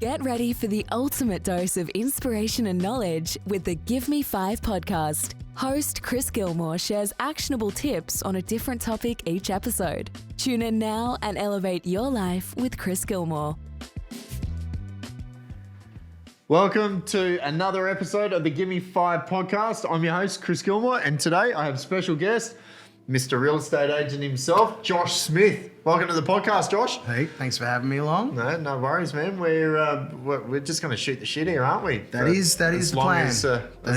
Get ready for the ultimate dose of inspiration and knowledge with the Give Me 5 podcast. Host Chris Gilmour shares actionable tips on a different topic each episode. Tune in now and elevate your life with Chris Gilmour. Welcome to another episode of the Give Me 5 podcast. I'm your host, Chris Gilmour, and today I have special guest, Mr. Real Estate Agent himself, Josh Smith. Welcome to the podcast, Josh. Hey, thanks for having me along. No worries, man. We're just going to shoot the shit here, aren't we? That is the plan. As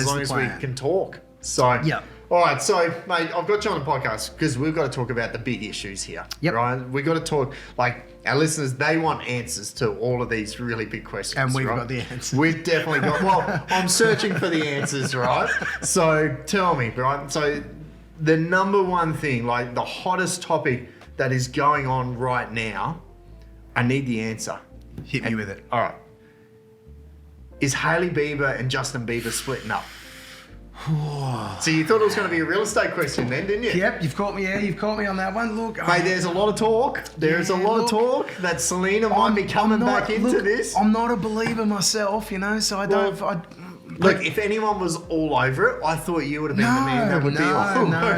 long as we can talk. So, yeah. All right, so, mate, I've got you on the podcast because we've got to talk about the big issues here. Yep. Right? We've got to talk, like, our listeners, they want answers to all of these really big questions. And we've right? got the answers. We've definitely got, well, I'm searching for the answers, right? So, tell me, right? So, the number one thing, like the hottest topic that is going on right now, I need the answer. Hit me with it. All right. Is Hailey Bieber and Justin Bieber splitting up? So you thought it was going to be a real estate question then, didn't you? Yep, you've caught me. Yeah, you've caught me on that one. Look, Mate, there's a lot of talk. There's a lot of talk that Selena might be coming back into this. I'm not a believer myself, you know, so I don't... Look, if anyone was all over it, I thought you would have been the man that would be all over not at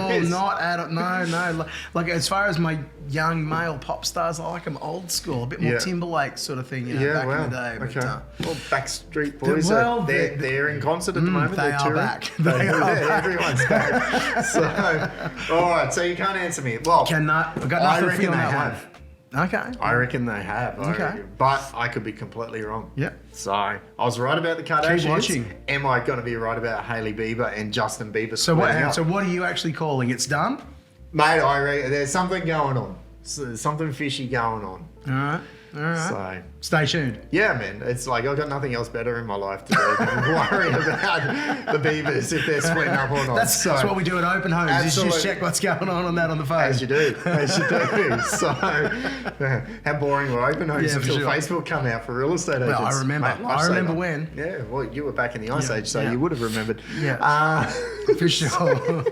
this. all. Not at all. No. Like as far as my young male pop stars, I like them old school, a bit more Timberlake sort of thing, you know, back in the day. Okay. But, well, Backstreet Boys, they're in concert at the moment. They are back. Everyone's back. So, all right. So you can't answer me. Well, I've got nothing for you on that one. Okay. I reckon they have. But I could be completely wrong. Yeah. So I was right about the Kardashians. Keep watching. Am I going to be right about Hailey Bieber and Justin Bieber? So what are you actually calling? It's done? Mate, I reckon there's something going on. Something fishy going on. All right. So stay tuned. Yeah, man. It's like I've got nothing else better in my life to do than worry about the Beavers if they're splitting up or not. That's what we do at open homes. Absolutely. Is just check what's going on that on the phone. As you do. So how boring were open homes until Facebook come out for real estate agents. Well, I remember. Mate, I remember when. Yeah. Well, you were back in the Ice Age, so you would have remembered. Yeah. For sure.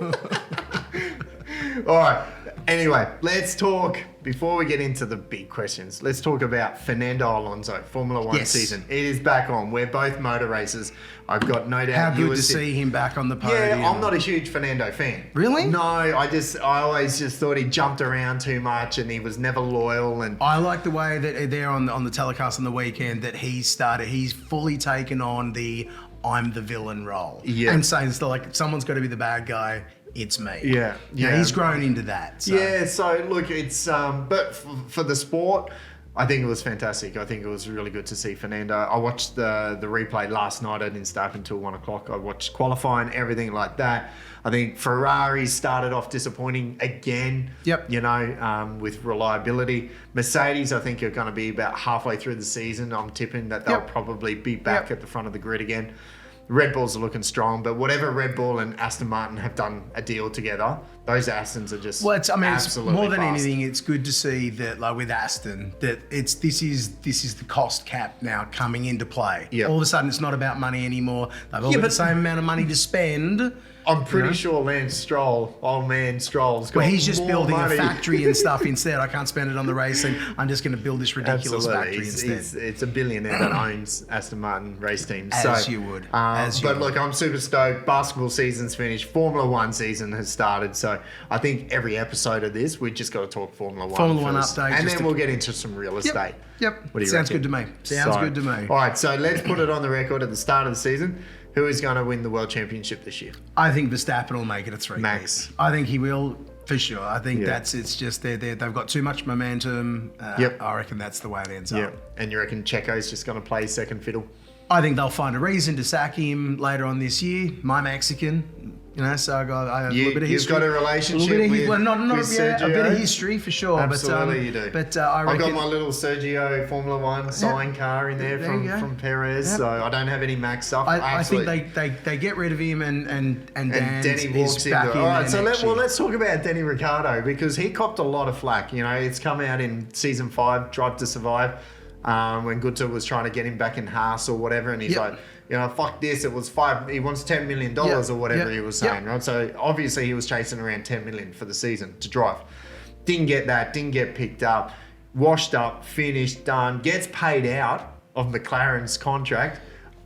All right. Anyway, let's talk, before we get into the big questions, let's talk about Fernando Alonso, Formula One season. It is back on. We're both motor racers. I've got no doubt. How good to see him back on the podium. Yeah, I'm not a huge Fernando fan. Really? No, I always just thought he jumped around too much and he was never loyal. And I like the way that there on the telecast on the weekend that he's fully taken on the I'm the villain role. Yeah. And saying it's like someone's got to be the bad guy. It's me. Yeah. He's grown into that. So. Yeah, so look, it's but for the sport, I think it was fantastic. I think it was really good to see Fernando. I watched the replay last night. I didn't stay up until 1 o'clock. I watched qualifying, everything like that. I think Ferrari started off disappointing again. Yep. You know, with reliability. Mercedes, I think, are going to be about halfway through the season. I'm tipping that they'll probably be back at the front of the grid again. Red Bulls are looking strong, but whatever Red Bull and Aston Martin have done a deal together, those Astons are just it's absolutely more than fast. anything. It's good to see that, like with Aston, that this is the cost cap now coming into play. Yep. All of a sudden, it's not about money anymore. They've all got the same amount of money to spend. I'm pretty sure Lance Stroll, old man Stroll's got he's just more building money. a factory and stuff instead. I can't spend it on the racing. I'm just going to build this ridiculous factory instead. It's a billionaire that owns Aston Martin race teams. As you would. Look, I'm super stoked. Basketball season's finished. Formula One season has started. So I think every episode of this, we've just got to talk Formula One. Formula One first. update. And then we'll get into some real estate. Yep. What do you Sounds reckon? good to me. Sounds good to me. All right, so let's put it on the record at the start of the season. Who is going to win the World Championship this year? I think Verstappen will make it a 3. Max. I think he will, for sure. I think it's just they've got too much momentum. I reckon that's the way it ends up. And you reckon Checo's just going to play second fiddle? I think they'll find a reason to sack him later on this year. My Mexican. You know, so I have a little bit of history. You've got a relationship with Sergio. A bit of history for sure. Absolutely, you do. But I reckon... I've got my little Sergio Formula One signed car in there from Perez, so I don't have any Max stuff. I think they get rid of him and Denny walks in. All right, so let's talk about Danny Ricciardo because he copped a lot of flack. You know, it's come out in season 5, Drive to Survive, when Gunther was trying to get him back in Haas or whatever, and he's like, you know, fuck this. It was 5. He wants $10 million or whatever he was saying, right? So obviously he was chasing around $10 million for the season to drive. Didn't get that. Didn't get picked up. Washed up. Finished. Done. Gets paid out of McLaren's contract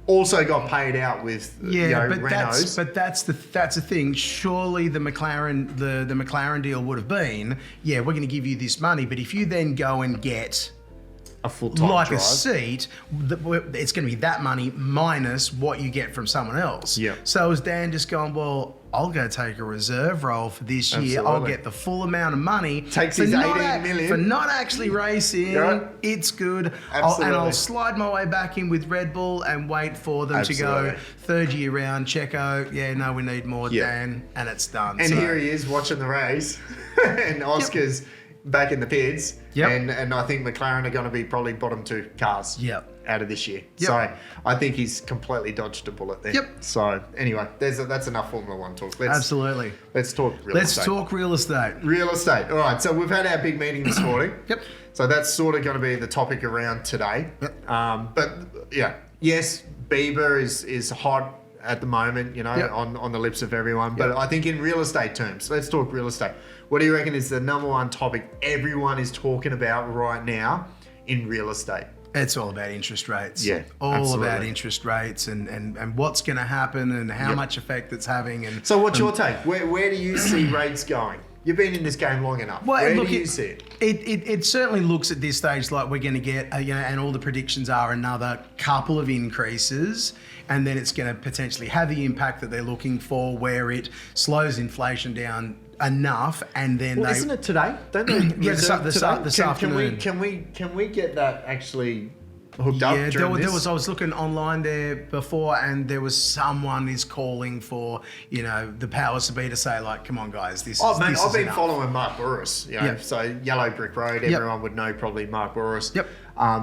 also got paid out with Renault's. But that's the thing. Surely the McLaren deal would have been, we're going to give you this money, but if you then go and get a full-time drive, a seat, it's going to be that money minus what you get from someone else. Yeah. So is Dan just going, well, I'll go take a reserve role for this year. Absolutely. I'll get the full amount of money. Takes his 18 million. For not actually racing. Yeah. It's good. Absolutely. I'll slide my way back in with Red Bull and wait for them to go third year round, Checo, we need more, Dan, and it's done. And here he is watching the race, and Oscar's back in the pits. And I think McLaren are going to be probably bottom 2 cars out of this year. So I think he's completely dodged a bullet there. So anyway, that's enough Formula 1 talk. Absolutely. Let's talk real estate. Let's talk real estate. Real estate. All right, so we've had our big meeting this morning. So that's sort of going to be the topic around today. But yes, Bieber is hot at the moment, on the lips of everyone. But I think in real estate terms, let's talk real estate. What do you reckon is the number one topic everyone is talking about right now in real estate? It's all about interest rates. All about interest rates and what's going to happen and how much effect it's having. And so what's your take? Where do you see rates going? You've been in this game long enough. Where do you see it? It certainly looks at this stage like we're going to get, and all the predictions are another couple of increases, and then it's going to potentially have the impact that they're looking for, where it slows inflation down enough, and then isn't it today? Don't they? This afternoon. Can we get that actually hooked up? I was looking online there before, and there was someone is calling for the powers to be to say, like, come on guys, this is I've been enough. Following Mark Bouris, so Yellow Brick Road, everyone would know probably Mark Bouris.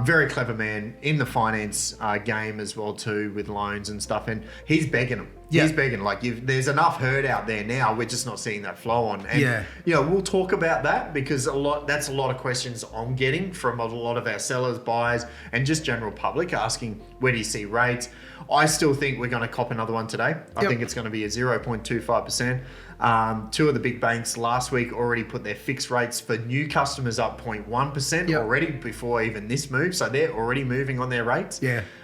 Very clever man in the finance game as well too, with loans and stuff, and he's begging them. He's begging, like, there's enough herd out there now. We're just not seeing that flow on. And, we'll talk about that because that's a lot of questions I'm getting from a lot of our sellers, buyers, and just general public asking, where do you see rates? I still think we're going to cop another one today. I think it's going to be a 0.25%. Two of the big banks last week already put their fixed rates for new customers up 0.1% already before even this move. So they're already moving on their rates. And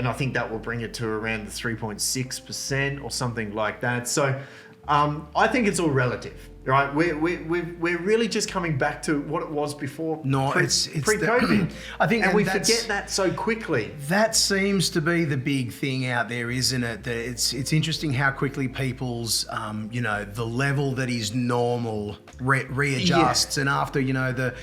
I think that will bring it to around the 3.6% or something like that. So I think it's all relative, right? We're really just coming back to what it was before. It's pre-COVID. I think, and we forget that so quickly. That seems to be the big thing out there, isn't it? That it's interesting how quickly people's the level that is normal readjusts, and after the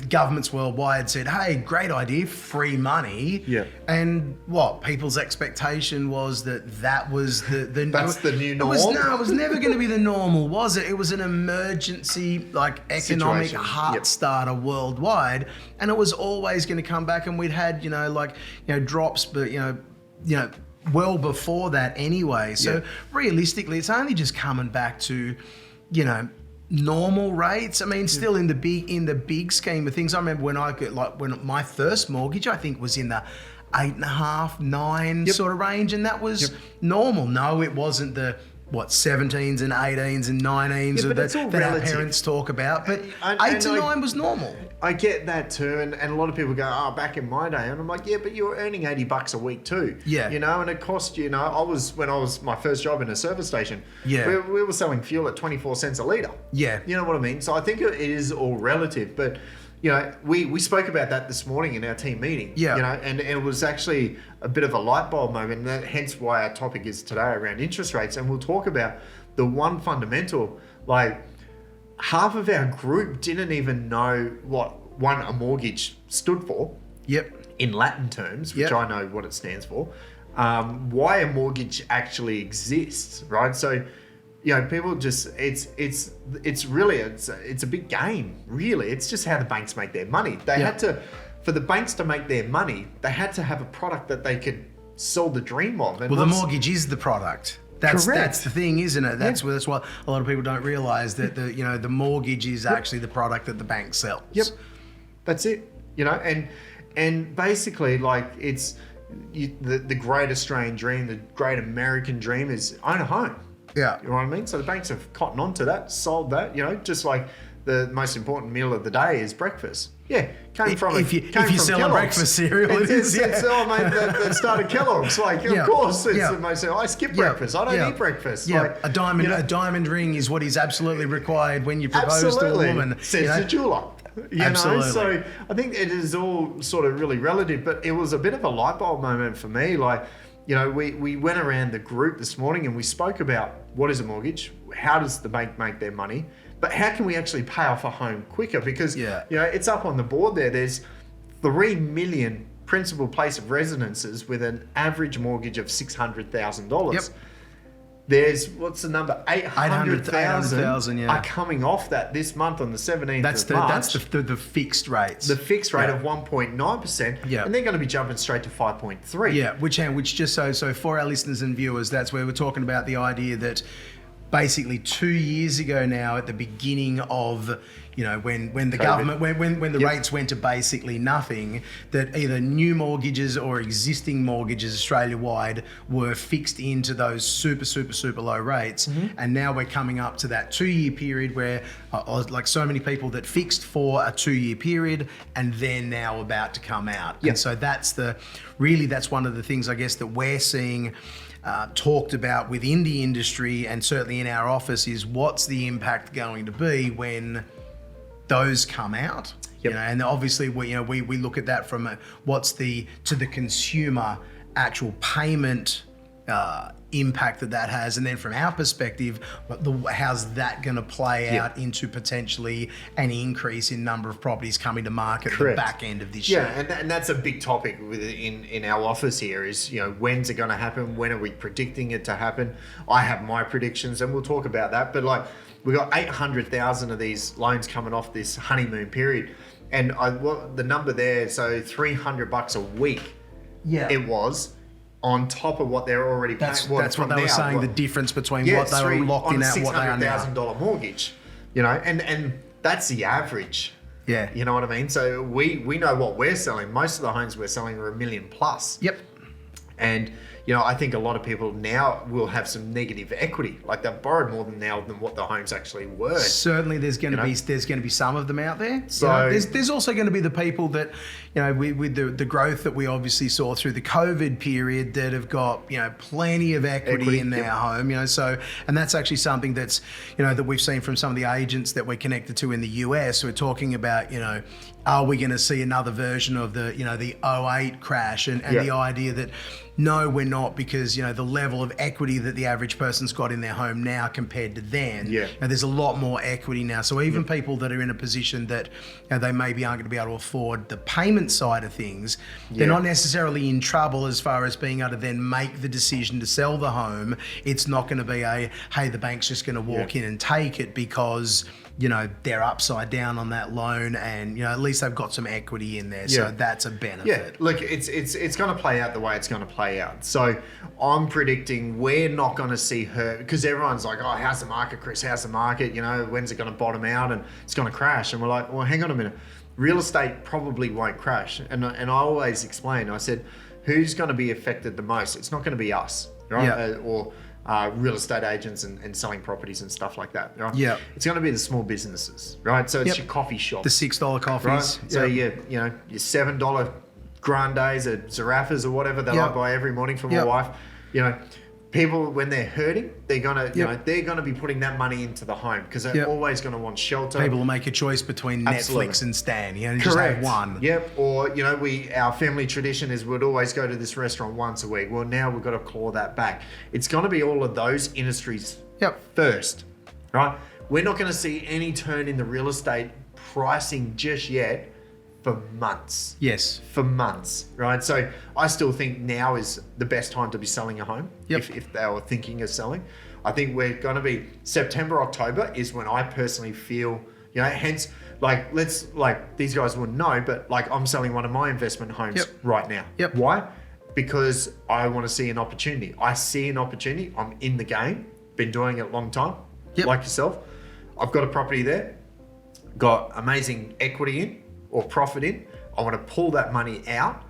governments worldwide said, hey, great idea, free money, and what people's expectation was that was the that's the new norm. It was never going to be the normal, was it? It was an emergency, like, economic heart starter worldwide, and it was always going to come back, and we'd had drops, but well before that anyway. So realistically, it's only just coming back to normal rates. I mean, still in the big scheme of things. I remember when when my first mortgage, I think, was in the 8.5, 9 sort of range, and that was normal. No, it wasn't the 17s and 18s and 19s that our parents talk about, but 8 to 9 was normal. I get that too, and a lot of people go, back in my day, and I'm like, but you were earning $80 a week too. And it cost when I was my first job in a service station, we were selling fuel at 24 cents a litre. You know what I mean? So I think it is all relative, but we spoke about that this morning in our team meeting. And it was actually a bit of a light bulb moment, and hence why our topic is today around interest rates. And we'll talk about the one fundamental, like, half of our group didn't even know what a mortgage stood for. In Latin terms, which I know what it stands for. Why a mortgage actually exists, right? So, people just, it's really a big game, really. It's just how the banks make their money. They had to, for the banks to make their money, they had to have a product that they could sell the dream of. And the mortgage is the product. That's the thing, isn't it? That's why a lot of people don't realise that the mortgage is actually the product that the bank sells. That's it. And basically, like, it's the great Australian dream, the great American dream is own a home. You know what I mean? So the banks have cottoned on to that, sold that, just like the most important meal of the day is breakfast. Yeah, came from if you're selling breakfast cereal, it's mate, that started Kellogg's. Like, of course, it's the most. I skip breakfast. I don't eat breakfast. Yeah, like, a diamond ring is what is absolutely required when you propose to a woman. Says the jeweler. Absolutely. So I think it is all sort of really relative, but it was a bit of a light bulb moment for me. Like, we went around the group this morning and we spoke about what is a mortgage, how does the bank make their money, but how can we actually pay off a home quicker? Because it's up on the board there. There's 3 million principal place of residences with an average mortgage of $600,000. Yep. There's, what's the number? 800,000 are coming off that this month on the 17th of March. That's the fixed rates. The fixed rate of 1.9%. Yeah. And they're going to be jumping straight to 5.3. Yeah, which just so for our listeners and viewers, that's where we're talking about the idea that basically 2 years ago now, at the beginning of when the COVID. Government when the rates went to basically nothing, that either new mortgages or existing mortgages Australia-wide were fixed into those super low rates. And now we're coming up to that 2 year period where like so many people that fixed for a 2 year period and then now about to come out. And so that's one of the things I guess that we're seeing talked about within the industry and certainly in our office is what's the impact going to be when those come out. And obviously we look at that from what's to the consumer actual payment impact that has, and then from our perspective, how's that going to play out into potentially an increase in number of properties coming to market at the back end of this year. And that's a big topic in our office here is, when's it going to happen? When are we predicting it to happen? I have my predictions and we'll talk about that, but like we got 800,000 of these loans coming off this honeymoon period. And the number there, so $300 a week it was, on top of what they're already paying. That's what they were saying, the difference between what they were locked in at, what they are now. $600,000 mortgage, and that's the average. Yeah. You know what I mean? So we know what we're selling. Most of the homes we're selling are $1 million plus. Yep. And I think a lot of people now will have some negative equity. Like they've borrowed more than what the homes actually were. Certainly, there's going to be some of them out there. So there's also going to be the people that, with the growth that we obviously saw through the COVID period, that have got plenty of equity in their home. So, and that's actually something that's that we've seen from some of the agents that we're connected to in the US. We're talking about are we going to see another version of the the 08 crash and the idea that no, we're not, because the level of equity that the average person's got in their home now compared to then, and there's a lot more equity now. So even people that are in a position that they maybe aren't going to be able to afford the payment side of things, they're not necessarily in trouble as far as being able to then make the decision to sell the home. It's not going to be hey, the bank's just going to walk in and take it because they're upside down on that loan, and at least they've got some equity in there, so that's a benefit. Yeah, look, it's going to play out the way it's going to play out. So I'm predicting we're not going to see her, because everyone's like, oh, how's the market, Chris? How's the market? When's it going to bottom out and it's going to crash? And we're like, well, hang on a minute. Real estate probably won't crash. And I always explain, I said, who's going to be affected the most? It's not going to be us, right? Or real estate agents and selling properties and stuff like that, right? Yeah. It's going to be the small businesses, right? So it's your coffee shop. The $6 coffees. Right? So your $7 grandes or Zarafas or whatever that I buy every morning for my wife, people, when they're hurting, they're gonna they're gonna be putting that money into the home because they're always gonna want shelter. People will make a choice between Netflix and Stan. Just have one. Yep. Or our family tradition is we'd always go to this restaurant once a week. Well, now we've got to claw that back. It's gonna be all of those industries first, right? We're not gonna see any turn in the real estate pricing just yet. For months. Yes. For months, right? So I still think now is the best time to be selling a home if they were thinking of selling. I think we're going to be September, October is when I personally feel, hence, these guys wouldn't know, but I'm selling one of my investment homes right now. Yep. Why? Because I want to see an opportunity. I see an opportunity. I'm in the game. Been doing it a long time, like yourself. I've got a property there, got amazing equity in, or profit in. I want to pull that money out,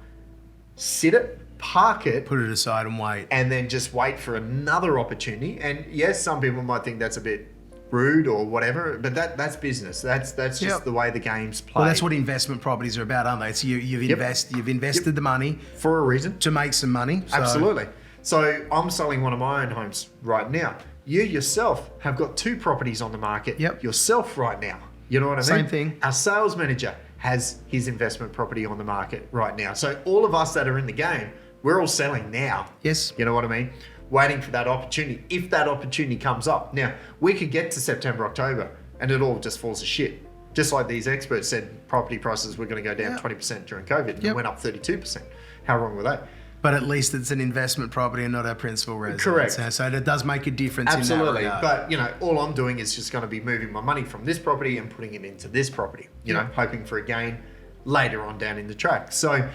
sit it, park it, put it aside and wait, and then just wait for another opportunity. And yes, some people might think that's a bit rude or whatever, but that's business. That's just the way the game's played. Well, that's what investment properties are about, aren't they? It's you've invested the money for a reason to make some money. So. Absolutely. So I'm selling one of my own homes right now. You yourself have got 2 properties on the market yourself right now. You know what I mean? Same thing. Our sales manager has his investment property on the market right now. So all of us that are in the game, we're all selling now. Yes. You know what I mean? Waiting for that opportunity. If that opportunity comes up. Now, we could get to September, October, and it all just falls to shit. Just like these experts said, property prices were going to go down 20% during COVID, and it went up 32%. How wrong were they? But at least it's an investment property and not our principal residence. Correct. So it does make a difference. Absolutely. In that regard. But, all I'm doing is just going to be moving my money from this property and putting it into this property, you know, hoping for a gain later on down in the track. So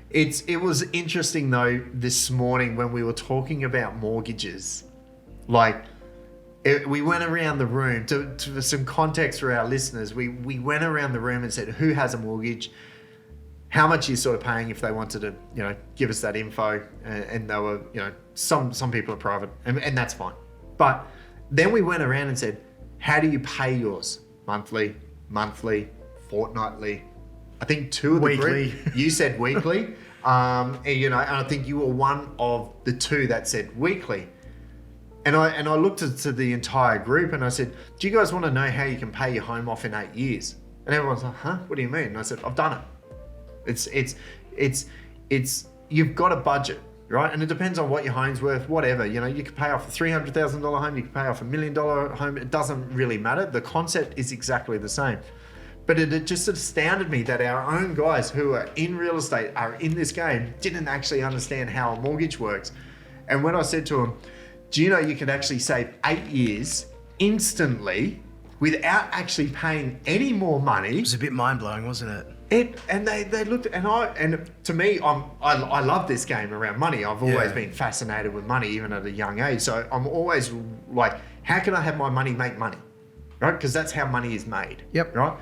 it was interesting, though, this morning when we were talking about mortgages. We went around the room, to some context for our listeners, we went around the room and said, who has a mortgage? How much you're sort of paying if they wanted to, give us that info, and they were, some people are private, and that's fine. But then we went around and said, how do you pay yours? Monthly, fortnightly? I think 2 of the weekly. group, you said weekly, and I think you were one of the 2 that said weekly. And I looked to the entire group and I said, do you guys want to know how you can pay your home off in 8 years? And everyone's like, huh? What do you mean? And I said, I've done it. It's you've got a budget, right? And it depends on what your home's worth, whatever. You could pay off a $300,000 home, you could pay off $1 million home. It doesn't really matter. The concept is exactly the same. But it just astounded me that our own guys who are in real estate, are in this game, didn't actually understand how a mortgage works. And when I said to them, do you know you can actually save 8 years instantly without actually paying any more money? It was a bit mind-blowing, wasn't it? And they looked at, and to me, I love this game around money. I've always been fascinated with money, even at a young age. So I'm always like, how can I have my money make money, right? Because that's how money is made. Yep. Right.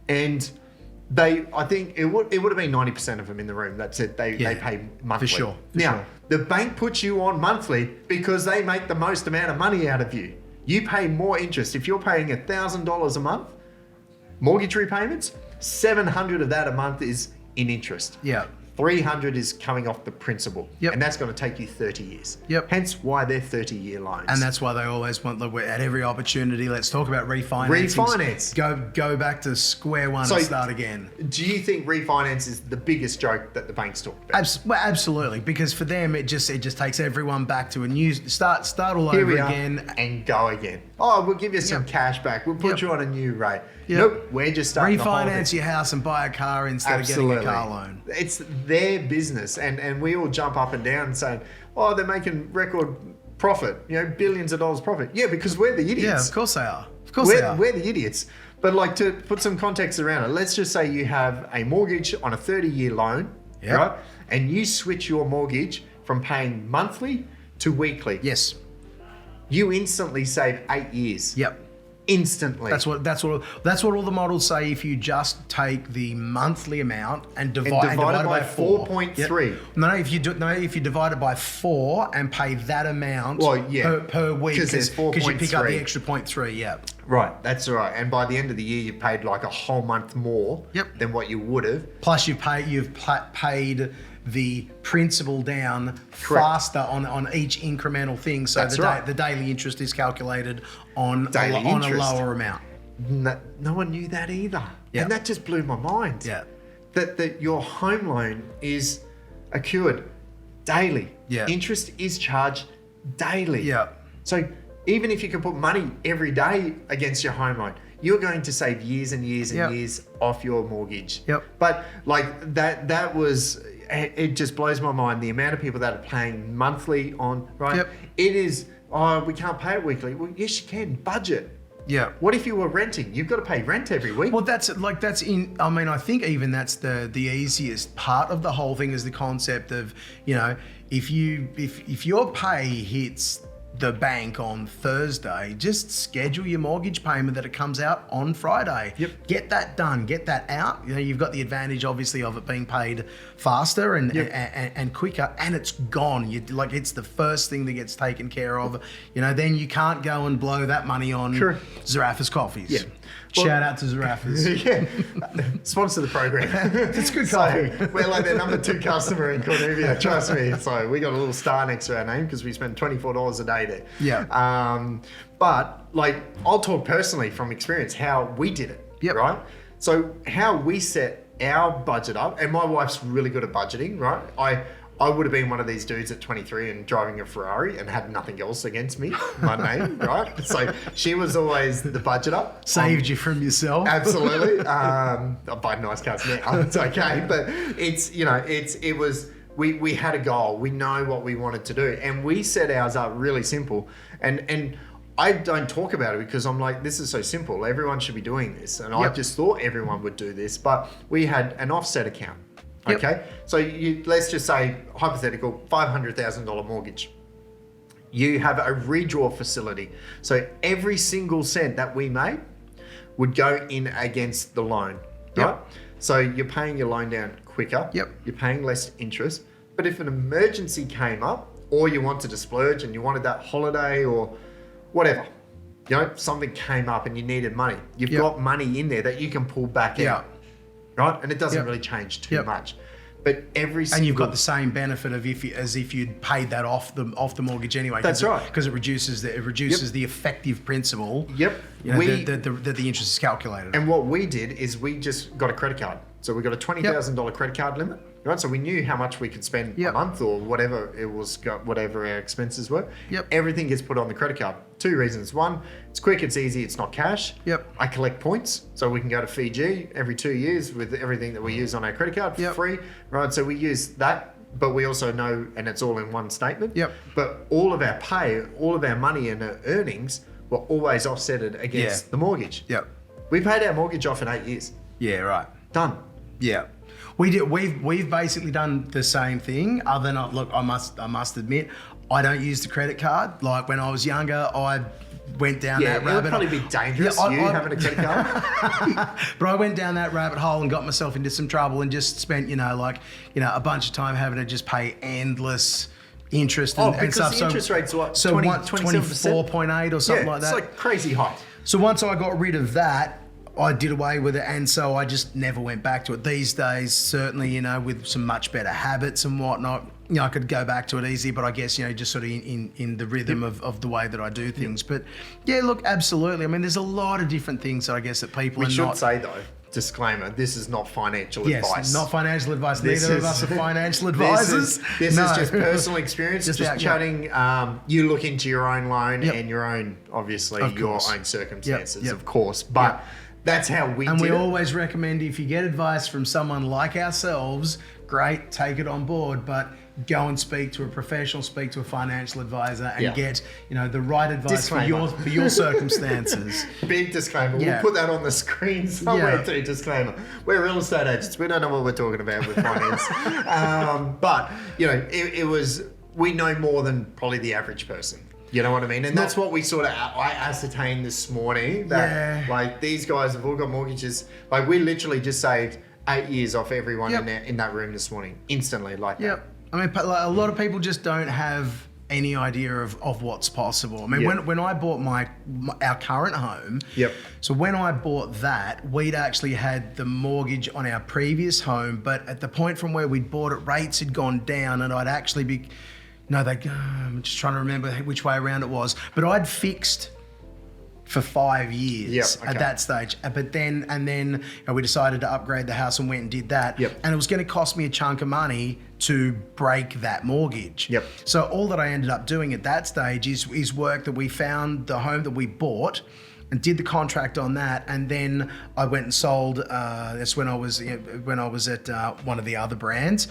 And I think it would have been 90% of them in the room that said they pay monthly. For sure. Now the bank puts you on monthly because they make the most amount of money out of you. You pay more interest if you're paying $1,000 a month. Mortgage repayments, 700 of that a month is in interest. Yeah. 300 is coming off the principal. Yep. And that's going to take you 30 years. Yep. Hence why they're 30-year loans. And that's why they always want, at every opportunity, let's talk about refinance. Refinance. Go back to square one and start again. Do you think refinance is the biggest joke that the banks talk about? Absolutely, because for them it just takes everyone back to a new start all Here over we are, again and go again. Oh, we'll give you some cash back. We'll put you on a new rate. Yep. Nope, we're just starting to hold refinance your house and buy a car instead of getting a car loan. It's their business, and we all jump up and down saying, oh, they're making record profit, billions of dollars profit. Yeah, because we're the idiots. Yeah, of course they are. Of course they are. We're the idiots. But to put some context around it, let's just say you have a mortgage on a 30-year loan, right? And you switch your mortgage from paying monthly to weekly. Yes. You instantly save 8 years. Yep. Instantly. That's what all the models say. If you just take the monthly amount and divide it by 4.3. Yep. No, if you divide it by 4 and pay that amount per week, because you pick up the extra 0.3. Yeah. Right, that's right. And by the end of the year, you've paid like a whole month more than what you would have. Plus, you've paid the principal down faster on each incremental thing. So the daily interest is calculated on a lower amount. No one knew that either. Yep. And that just blew my mind. Yeah. That your home loan is accrued daily. Yeah. Interest is charged daily. Yeah. So even if you can put money every day against your home loan, you're going to save years and years and years off your mortgage. Yep. But that was, it just blows my mind, the amount of people that are paying monthly on, right? Yep. It is, we can't pay it weekly. Well, yes, you can. Budget. Yeah. What if you were renting? You've got to pay rent every week. Well, I think even that's the easiest part of the whole thing is the concept of, if your pay hits the bank on Thursday, just schedule your mortgage payment that it comes out on Friday. Yep. Get that done. Get that out. You know, you've got the advantage, obviously, of it being paid faster and quicker, and it's gone. It's the first thing that gets taken care of. You know, then you can't go and blow that money on Zaraffa's coffees. Yeah. Shout out to Zaraffa's. Yeah. Sponsor the program. It's good coffee. We're like their number 2 customer in Cornubia, trust me. So we got a little star next to our name because we spend $24 a day there. Yeah. But like, I'll talk personally from experience how we did it. Yep. Right? So how we set our budget up, and my wife's really good at budgeting, right? I would have been one of these dudes at 23 and driving a Ferrari and had nothing else against me, my name, right? So she was always the budgeter. Saved you from yourself. Absolutely. I buy nice cars now. It's okay. But we had a goal. We know what we wanted to do. And we set ours up really simple. And I don't talk about it because I'm like, this is so simple. Everyone should be doing this. And I just thought everyone would do this. But we had an offset account. Okay, so let's just say, hypothetical, $500,000 mortgage. You have a redraw facility. So every single cent that we made would go in against the loan, right? So you're paying your loan down quicker. You're paying less interest. But if an emergency came up, or you wanted to splurge and you wanted that holiday or whatever, you know, something came up and you needed money, you've got money in there that you can pull back out. Right, and it doesn't really change too much, but and you've got the same benefit of as if you'd paid that off the mortgage anyway. That's right, because it reduces the effective principal. You know, the interest is calculated. And what we did is we just got a credit card. So we got a $20,000 credit card limit, right? So we knew how much we could spend a month or whatever it was, whatever our expenses were. Everything gets put on the credit card. 2 reasons. 1, it's quick, it's easy, it's not cash. I collect points, so we can go to Fiji every 2 years with everything that we use on our credit card for free, right? So we use that, but we also know, and it's all in one statement. But all of our pay, all of our money and our earnings were always offsetted against the mortgage. We paid our mortgage off in 8 years. Done. We've basically done the same thing. Other than, look, I must admit, I don't use the credit card. Like when I was younger, I went down that rabbit hole. It would probably be dangerous, having a credit card. But I went down that rabbit hole and got myself into some trouble and just spent, a bunch of time having to just pay endless interest and stuff. The interest rate's what? So 24.8 or something like that. It's like crazy high. So once I got rid of that, I did away with it, and so I just never went back to it. These days, certainly, with some much better habits and whatnot, I could go back to it easy, but I guess, just sort of in the rhythm of the way that I do things. But yeah, look, absolutely. I mean, there's a lot of different things that I guess that people We should say, though, disclaimer, this is not financial advice. Yes, not financial advice. Neither of us are financial advisors. This is just personal experience, just chatting. You look into your own loan and your own, obviously, your own circumstances, of course. But that's how we And did we it. always recommend, if you get advice from someone like ourselves, great, take it on board, but go and speak to a professional, speak to a financial advisor, and get the right advice for your circumstances. Big disclaimer. We'll put that on the screen somewhere too. Disclaimer. We're real estate agents. We don't know what we're talking about with finance. But it was, we know more than probably the average person. You know what I mean? And that's what we I ascertained this morning, that like these guys have all got mortgages. Like we literally just saved 8 years off everyone in that room this morning, instantly, like that. I mean, a lot of people just don't have any idea of what's possible. I mean, when I bought our current home, so when I bought that, we'd actually had the mortgage on our previous home, but at the point from where we'd bought it, rates had gone down, and I'd actually be... I'm just trying to remember which way around it was, but I'd fixed for 5 years at that stage. But then we decided to upgrade the house and went and did that. And it was going to cost me a chunk of money to break that mortgage. So all that I ended up doing at that stage is work that we found the home that we bought and did the contract on that, and then I went and sold. That's when I was at one of the other brands.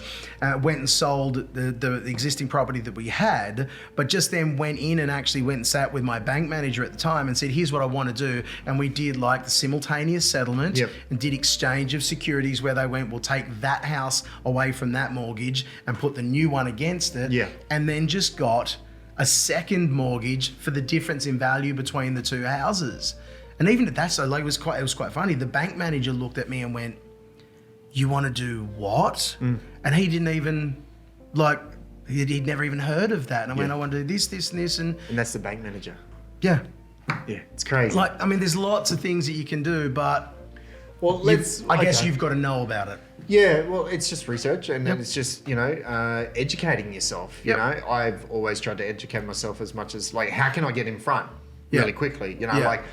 Went and sold the existing property that we had, but just then went in and actually went and sat with my bank manager at the time and said, "Here's what I want to do." And we did like the simultaneous settlement and did exchange of securities, where they went, "We'll take that house away from that mortgage and put the new one against it," and then just got a second mortgage for the difference in value between the two houses. And even at that, so like it was quite funny. The bank manager looked at me and went, "You want to do what?" And he didn't even he'd never even heard of that. And I went, "I want to do this, this, and this." And that's the bank manager. Yeah. Yeah, it's crazy. Like, I mean, there's lots of things that you can do, but I guess you've got to know about it. Yeah, well, it's just research, and then it's just, educating yourself. You know, I've always tried to educate myself as much as, like, how can I get in front really quickly? You know, like,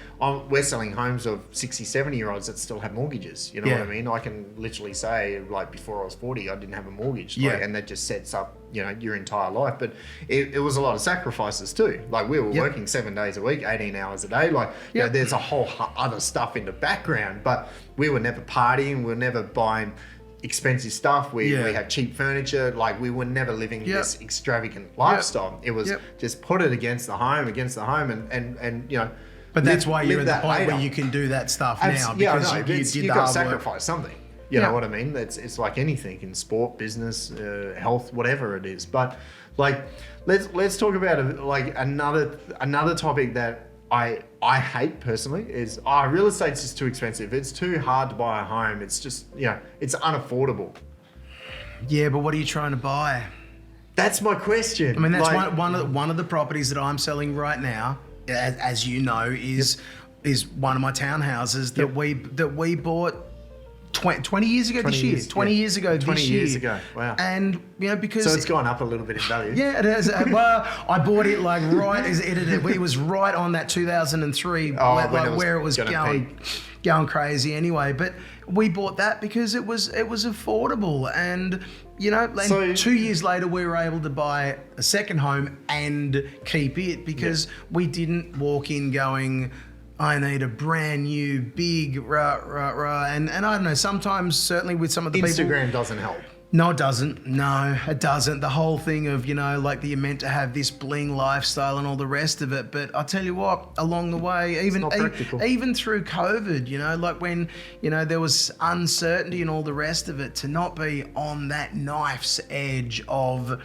we're selling homes of 60, 70-year-olds that still have mortgages. You know what I mean? I can literally say, like, before I was 40, I didn't have a mortgage. Like, and that just sets up, your entire life. But it was a lot of sacrifices too. Like, we were working 7 days a week, 18 hours a day. Like, you know, there's a whole other stuff in the background. But we were never partying. We were never buying expensive stuff. We had cheap furniture. Like, we were never living this extravagant lifestyle. It was just put it against the home, and But that's why you're at the point where you can do that stuff now, because you got to sacrifice something. You know what I mean? It's like anything in sport, business, health, whatever it is. But like, let's talk about like another topic that I hate personally is real estate's just too expensive. It's too hard to buy a home. It's just it's unaffordable. Yeah, but what are you trying to buy? That's my question. I mean, that's like, one of the properties that I'm selling right now, as you know, is one of my townhouses that we bought 20 years ago this year. 20 years ago this year. 20 years ago, wow. And, because... So it's gone up a little bit in value. Yeah, it has. Well, I bought it like right as it was right on that 2003, where it was going crazy anyway. But we bought that because it was affordable. And, so, 2 years later, we were able to buy a second home and keep it because we didn't walk in going... I need a brand new big and I don't know, sometimes certainly with some of the Instagram doesn't help. No, it doesn't. No, it doesn't. The whole thing of, like that you're meant to have this bling lifestyle and all the rest of it. But I'll tell you what, along the way, even through COVID, like when, there was uncertainty and all the rest of it, to not be on that knife's edge of,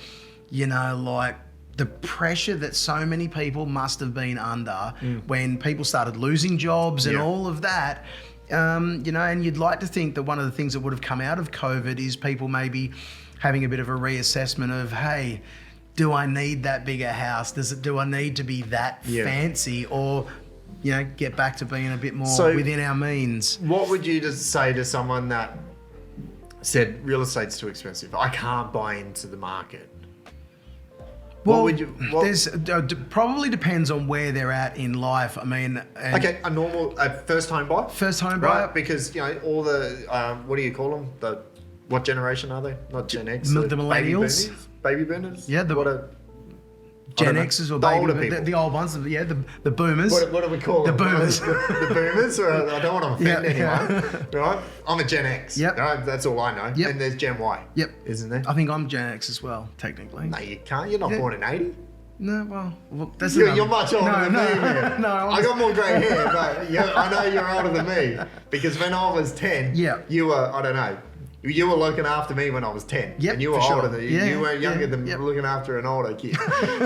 like, the pressure that so many people must have been under when people started losing jobs and all of that, and you'd like to think that one of the things that would have come out of COVID is people maybe having a bit of a reassessment of, hey, do I need that bigger house? Do I need to be that fancy, or, get back to being a bit more within our means? What would you just say to someone that said real estate's too expensive? I can't buy into the market. Well, there's probably depends on where they're at in life. I mean, a normal first home buyer. First home buyer, right? Because all the what do you call them? What generation are they? Not Gen X. The millennials. Baby boomers. Yeah, Gen X's or the older people. The old ones. Yeah, the boomers. What do we call them? The boomers. the boomers. I don't want to offend anyone. Right? I'm a Gen X. Yep. Right? That's all I know. Yep. And there's Gen Y. Yep. Isn't there? I think I'm Gen X as well, technically. No, you can't. You're not born in 80. No, well, that's you're much older than me. No, I got more grey hair, but I know you're older than me because when I was 10, you were, I don't know, you were looking after me when I was 10. Yep, and you were older than you were younger than looking after an older kid.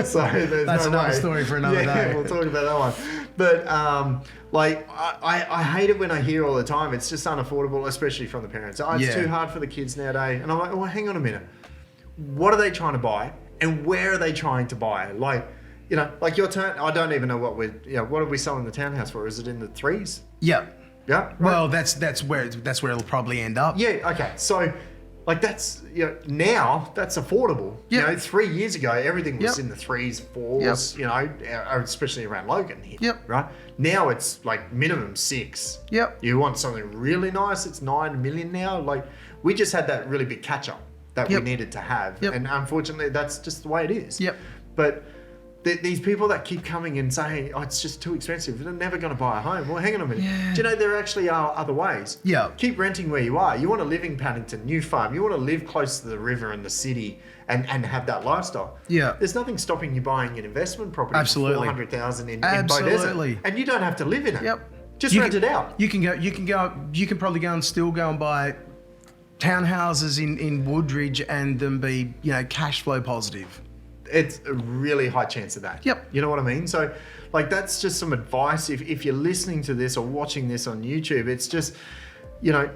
So that's another story for another day. We'll talk about that one. But I hate it when I hear all the time, it's just unaffordable, especially from the parents. It's too hard for the kids nowadays. And I'm like, well, hang on a minute. What are they trying to buy? And where are they trying to buy? Like, like your turn. I don't even know what what are we selling the townhouse for? Is it in the 3s? Yeah. Yeah. Right? Well, that's where it'll probably end up. Yeah. Okay. So, like that's now that's affordable. Yeah. 3 years ago everything was in the 3s, 4s. Yep. Especially around Logan here. Yep. Right. Now it's like minimum 6. Yep. You want something really nice? It's 9 million now. Like we just had that really big catch up that we needed to have. Yep. And unfortunately, that's just the way it is. Yep. But these people that keep coming and saying, it's just too expensive, they're never going to buy a home. Well, hang on a minute. Yeah. Do you know there actually are other ways? Yeah. Keep renting where you are. You want to live in Paddington, New Farm. You want to live close to the river and the city and have that lifestyle. Yeah. There's nothing stopping you buying an investment property Absolutely. for $400,000 in Bow Desert. And you don't have to live in it. Yep. Just rent it out. You can probably go and buy townhouses in Woodridge and them be, cash flow positive. it's a really high chance of that. Yep. You know what I mean? So, like, that's just some advice. If you're listening to this or watching this on YouTube, it's just, you know,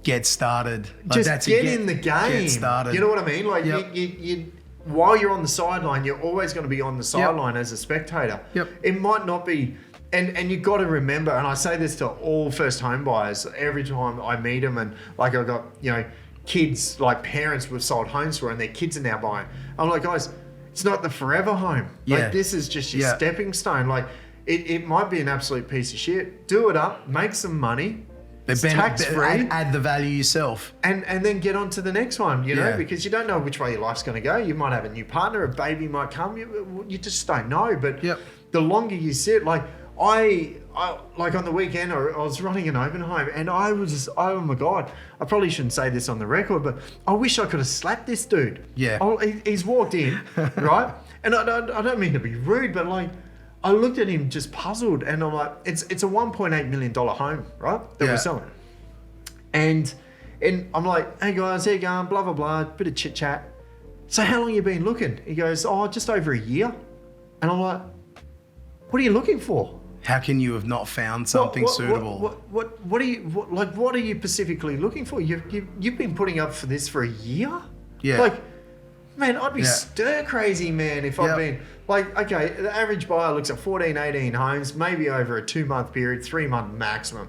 get started. Like, just get in the game. Get started. You know what I mean? Like, you while you're on the sideline, you're always going to be on the sideline as a spectator. Yep. It might not be, and you've got to remember, and I say this to all first home buyers every time I meet them, and like I've got, you know, kids, like parents we've sold homes for and their kids are now buying. I'm like, guys, it's not the forever home. Like, this is just your stepping stone. Like, it might be an absolute piece of shit. Do it up, make some money. It's tax-free. Add the value yourself. And then get on to the next one, you know, because you don't know which way your life's going to go. You might have a new partner, a baby might come. You just don't know. But the longer you sit, like I like on the weekend, I was running an open home and I was just, oh my God, I probably shouldn't say this on the record, but I wish I could have slapped this dude. Yeah. He's walked in, right? And I don't mean to be rude, but like, I looked at him just puzzled and I'm like, it's a $1.8 million home, right? That we're selling. And I'm like, hey guys, how you going? Blah, blah, blah, bit of chit chat. So how long you been looking? He goes, oh, just over a year. And I'm like, what are you looking for? How can you have not found something suitable? What are you specifically looking for? You've been putting up for this for a year? Yeah. Like, man, I'd be stir crazy, man, if I'd been like, okay, the average buyer looks at 14, 18 homes, maybe over a 2-month period, 3-month maximum.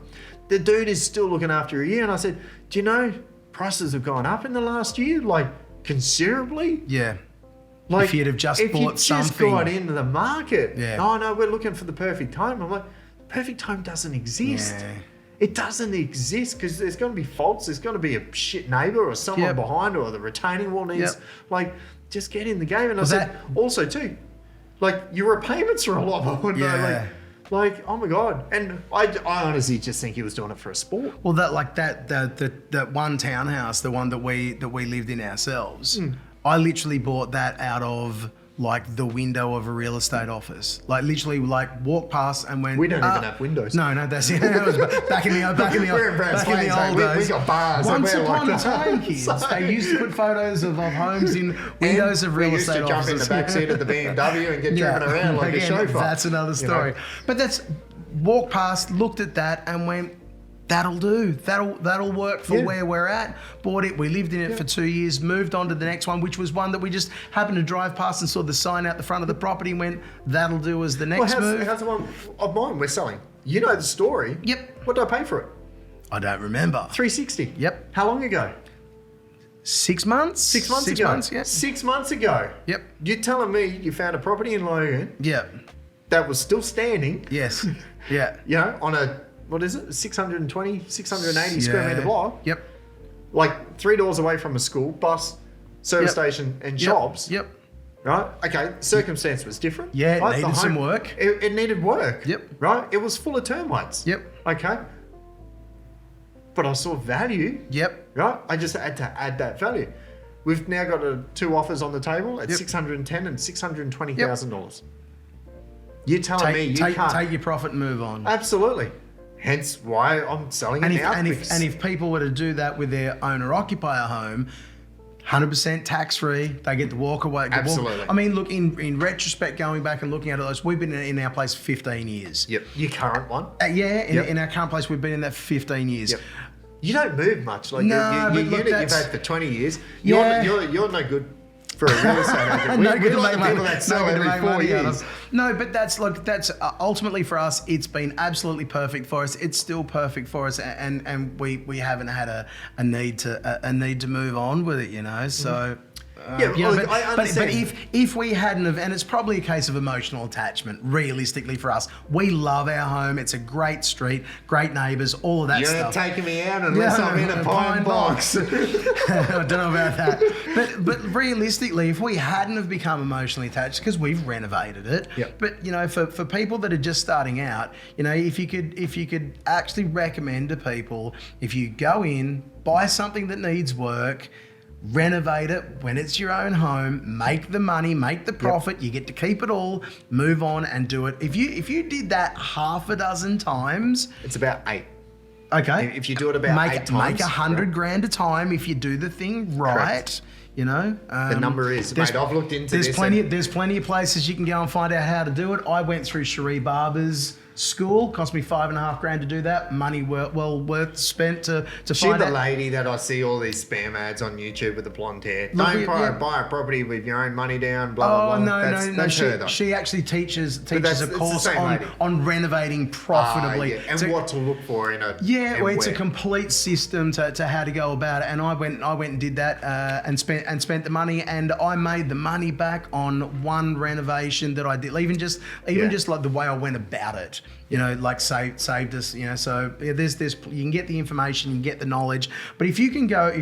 The dude is still looking after a year. And I said, do you know prices have gone up in the last year? Like, considerably? Yeah. Like, if you'd have just bought something. If you just got into the market. Yeah. Oh, no, we're looking for the perfect home. I'm like, perfect home doesn't exist. Yeah. It doesn't exist because there's going to be faults. There's going to be a shit neighbour or someone behind, or the retaining wall needs, like, just get in the game. And I said, also too, like, your repayments are a lot more. Like, oh my God. And I honestly just think he was doing it for a sport. Well, that one townhouse, the one that we lived in ourselves, I literally bought that out of like the window of a real estate office. Like literally, like walked past and went. We don't even have windows. No, that's it. That was back in the old days. We got bars. Once upon a time, kids, they used to put photos of homes in windows of real estate offices. We used to jump in the backseat of the BMW and get driven around like a chauffeur. That's another story. You know? But that's walked past, looked at that, and went, that'll do. That'll work for where we're at. Bought it. We lived in it for 2 years. Moved on to the next one, which was one that we just happened to drive past and saw the sign out the front of the property and went, that'll do as the next move. How's the one of mine we're selling? You know the story. Yep. What did I pay for it? I don't remember. $360. Yep. How long ago? 6 months. 6 months ago. 6 months ago. Yep. You're telling me you found a property in Logan. Yep. That was still standing. Yes. Yeah. You know, on a, what is it, 620, 680 square metre block. Yep. Like 3 doors away from a school, bus, service station and shops. Yep. Right? Okay, circumstance was different. Yeah, it right? needed some work. It needed work. Yep. Right? It was full of termites. Yep. Okay. But I saw value. Yep. Right? I just had to add that value. We've now got 2 offers on the table at $610,000 and $620,000. You're telling me you can't take your profit and move on. Absolutely. Hence why I'm selling it now. And if people were to do that with their owner-occupier home, 100% tax-free, they get to walk away. Absolutely. I mean, look, in retrospect, going back and looking at those, we've been in our place 15 years. Yep. Your current one? In our current place, we've been in that 15 years. Yep. You don't move much. Like no, your unit you've had for 20 years. You're no good for a real estate agent. No good to like make people that sell every 4 years. No, but that's ultimately for us. It's been absolutely perfect for us. It's still perfect for us, and we haven't had a need to move on with it. You know, so. I understand. But if we hadn't have, and it's probably a case of emotional attachment, realistically for us, we love our home. It's a great street, great neighbours, all of that stuff. You're taking me out unless I'm in a pine box. I don't know about that. But realistically, if we hadn't have become emotionally attached, because we've renovated it. Yep. But you know, for people that are just starting out, you know, if you could actually recommend to people, if you go in, buy something that needs work, renovate it when it's your own home, make the money, make the profit, you get to keep it all, move on and do it. If you did that half a dozen times, it's about 8. Okay. If you do it about 8 times. Make $100,000 a time if you do the thing right. Correct. You know, the number is, mate, I've looked into this. There's plenty of places you can go and find out how to do it. I went through Cherie Barber's school, cost me $5,500 to do that. Money well worth spent to find out. She's the lady that I see all these spam ads on YouTube with the blonde hair. Don't buy a property with your own money down, blah, blah, blah. No. She actually teaches a course on renovating profitably. And what to look for in a... Yeah, well, it's a complete system to how to go about it. And I went and did that and spent the money, and I made the money back on one renovation that I did. Even just like the way I went about it. You know, like saved us. You know, so there's you can get the information, you can get the knowledge. But if you can go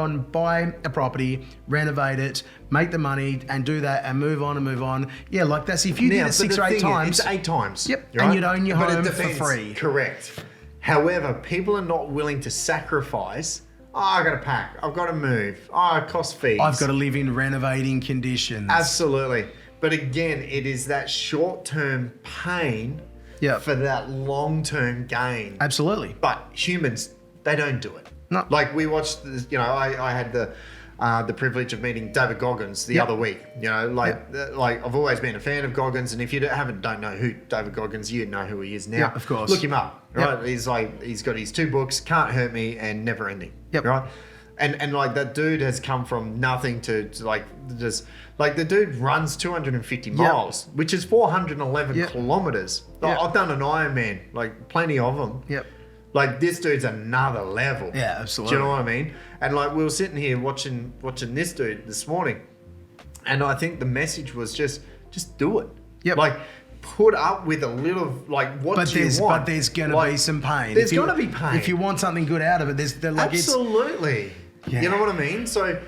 and buy a property, renovate it, make the money, and do that, and move on. Yeah, like that's if you did it 6 or 8 times. It's 8 times. Yep, right? And you'd own your home for free. Correct. However, people are not willing to sacrifice. Oh, I got to pack. I've got to move. Oh, it costs fees. I've got to live in renovating conditions. Absolutely. But again, it is that short-term pain. Yeah. For that long-term gain. Absolutely. But humans, they don't do it. No. Like we watched, I had the privilege of meeting David Goggins the other week. You know, like I've always been a fan of Goggins, and if you don't know who David Goggins, you know who he is now. Yeah, of course. Look him up, right? Yep. He's got his 2 books, Can't Hurt Me and Never Ending. Yep. Right? And like that dude has come from nothing to like just like the dude runs 250 miles, which is 411 kilometers. Yep. I've done an Ironman, like plenty of them. Yep. Like this dude's another level. Yeah, absolutely. Do you know what I mean? And like we were sitting here watching this dude this morning, and I think the message was just do it. Yep. Like put up with a little what you want. But there's going to be some pain. There's going to be pain. If you want something good out of it, absolutely. Yeah. You know what I mean? So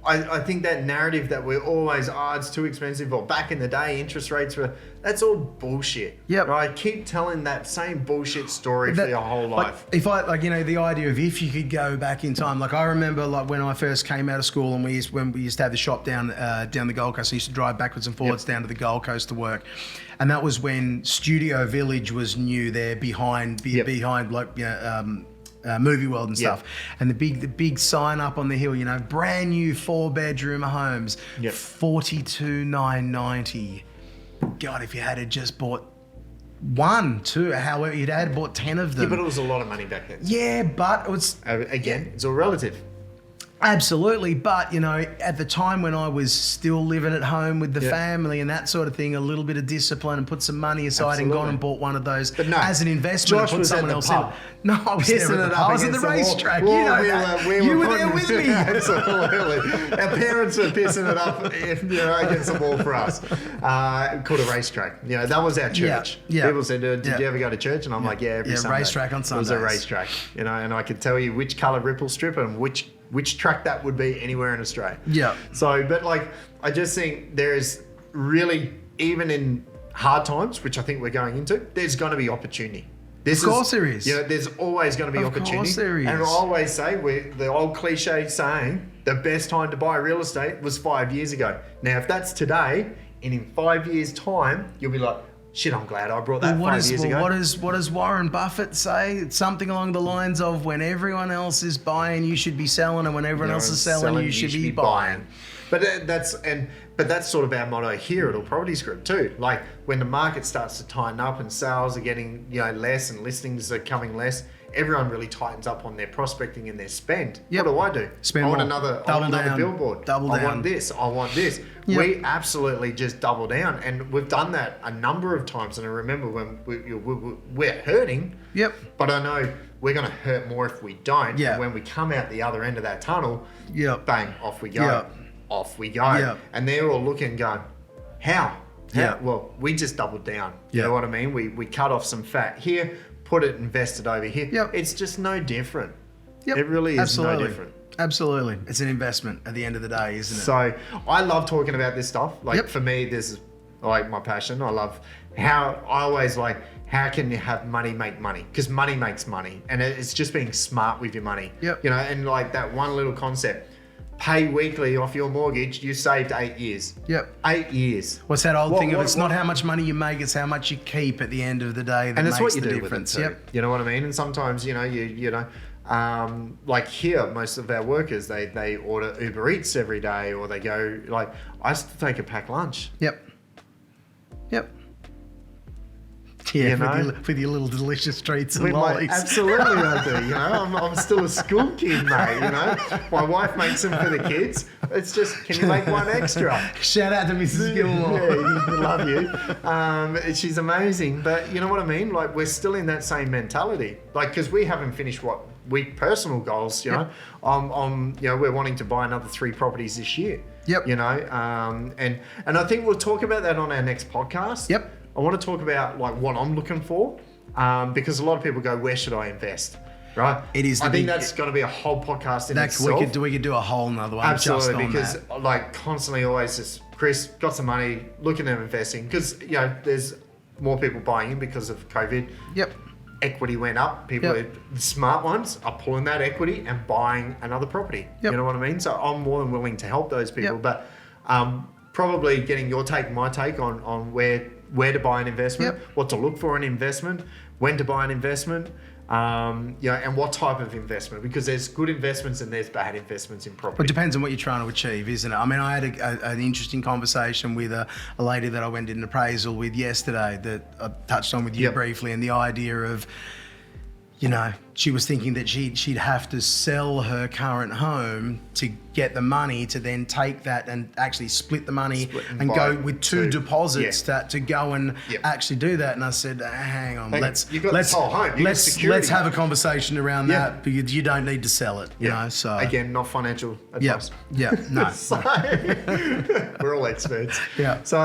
I think that narrative that we're always, it's too expensive, or back in the day, interest rates were, that's all bullshit. Yep. Right? Keep telling that same bullshit story for your whole life. The idea of if you could go back in time, like I remember like when I first came out of school and when we used to have the shop down the Gold Coast, I used to drive backwards and forwards down to the Gold Coast to work. And that was when Studio Village was new there behind Movie World and stuff, and the big sign up on the hill, brand new 4-bedroom homes, $42,990. God, if you had just bought 1, 2, however you'd had bought 10 of them. Yeah, but it was a lot of money back then. Yeah, but it was it's all relative. Absolutely, but at the time when I was still living at home with the family and that sort of thing, a little bit of discipline and put some money aside and gone and bought one of those as an investment. Josh and put someone else in. No, I was never at the pub. I was at the racetrack. You were there with me. Absolutely. Our parents were pissing it up against the wall for us. Called a racetrack. That was our church. Yeah. People said, "Did you ever go to church?" And I'm like, "Yeah, every Sunday." Racetrack on Sundays. It was a racetrack. And I could tell you which colour ripple strip and which track that would be anywhere in Australia. Yeah. So, but I just think there is really, even in hard times, which I think we're going into, there's going to be opportunity. Of course there is. There's always going to be opportunity. Of course there is. And I always say, the old cliche saying, the best time to buy real estate was 5 years ago. Now, if that's today, and in 5 years' time, you'll be like, shit, I'm glad I brought that 5 years ago. What does Warren Buffett say? It's something along the lines of, when everyone else is buying, you should be selling, and when everyone else is selling, you should be buying. But that's sort of our motto here at All Properties Group too. Like when the market starts to tighten up and sales are getting less and listings are coming less, everyone really tightens up on their prospecting and their spend. Yep. What do I do? Spend I want more. another billboard. Double down. I want this. I want this. Yep. We absolutely just double down, and we've done that a number of times. And I remember when we're hurting. Yep. But I know we're going to hurt more if we don't. Yeah. And when we come out the other end of that tunnel, bang, off we go. Yep. Off we go. Yep. And they're all looking, going, how? Yeah. Well, we just doubled down. You know what I mean? We cut off some fat here, put it invested over here. Yep. It's just no different. Yep. It really is no different. Absolutely. It's an investment at the end of the day, isn't it? So I love talking about this stuff. For me, this is my passion. I love how how can you have money make money? Because money makes money. And it's just being smart with your money. Yep. And that one little concept. pay weekly off your mortgage, you saved 8 years. Yep. 8 years. What's that old thing of it's not how much money you make, it's how much you keep at the end of the day that makes the difference. Yep. You know what I mean? And sometimes, you know, like here, most of our workers, they order Uber Eats every day, or they go, like, I used to take a packed lunch. Yep. Yeah, you know? with your little delicious treats and lollies. Absolutely, I do. You know, I'm still a school kid, mate. You know, my wife makes them for the kids. It's just, can you make one extra? Shout out to Mrs. Gilmour. Yeah, love you. She's amazing. But you know what I mean? Like, we're still in that same mentality. Like, because we haven't finished what personal goals. You know, you know, we're wanting to buy another 3 properties this year. Yep. You know, and I think we'll talk about that on our next podcast. Yep. I want to talk about like what I'm looking for, because a lot of people go, where should I invest? Right? It is. I think that's going to be a whole podcast in itself. We could do a whole nother one. Absolutely, just on because like constantly always just, Chris, got some money, looking at investing, because you know there's more people buying in because of COVID. Yep. Equity went up. People, the smart ones, are pulling that equity and buying another property. Yep. You know what I mean? So I'm more than willing to help those people, but probably getting your take, my take on where to buy an investment, what to look for an investment, when to buy an investment, you know, and what type of investment, because there's good investments and there's bad investments in property. It depends on what you're trying to achieve, isn't it? I mean, I had an interesting conversation with a lady that I went in an appraisal with yesterday that I touched on with you briefly, and the idea of, you know, she was thinking that she'd have to sell her current home to get the money to then take that and actually split the money and go with two deposits to go and actually do that. And I said, hang on, let's have a conversation around that, because you don't need to sell it. You know, so again, not financial advice. No. So, we're all experts. Yeah. So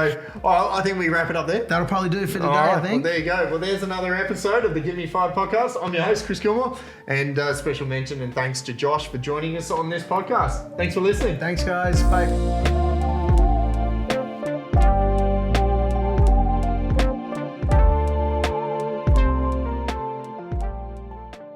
I think we wrap it up there. That'll probably do it for today, I think. Well, there you go. Well, there's another episode of the Give Me 5 podcast. I'm your host, Chris Gilmour, and special mention and thanks to Josh for joining us on this podcast. Thanks for listening. Thanks, guys. Bye.